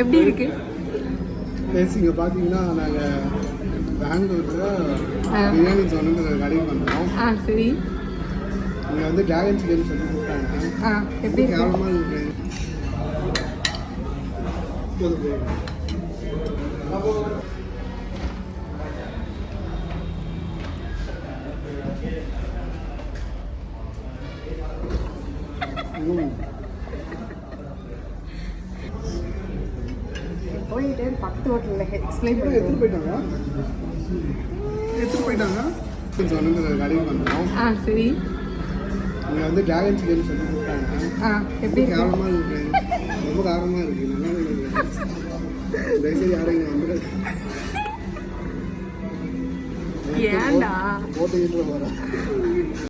எப்படி இருக்கு? இங்கே பார்த்தீங்கன்னா நாங்கள் பெங்களூரில் பிரியாணி சொன்னு கடைக்கு பண்ணுறோம். சரி. இங்கே வந்து டிராகன் சிக்கன் சொல்லி கொடுத்தாங்க. எப்படி கேவலமாக இருக்கு. போயிட்டு பக்கத்து ஹோட்டலில் எக்ஸ்பிளைன் பண்ணி எடுத்துகிட்டு போயிட்டாங்க சொன்னு கடைக்கு பண்ணுறோம். சரி. இங்கே வந்து டிராகன் சிக்கன் சொல்லி கொடுத்தாங்க. எப்படி கேவலமாக இருக்கு. ரொம்ப காரமாக இருக்குது. நல்லா இருக்கு. தயவுசெய்து யாரும் இங்கே வந்துடுது. ஏன்டா போட்டுக்கிட்டு வரேன்.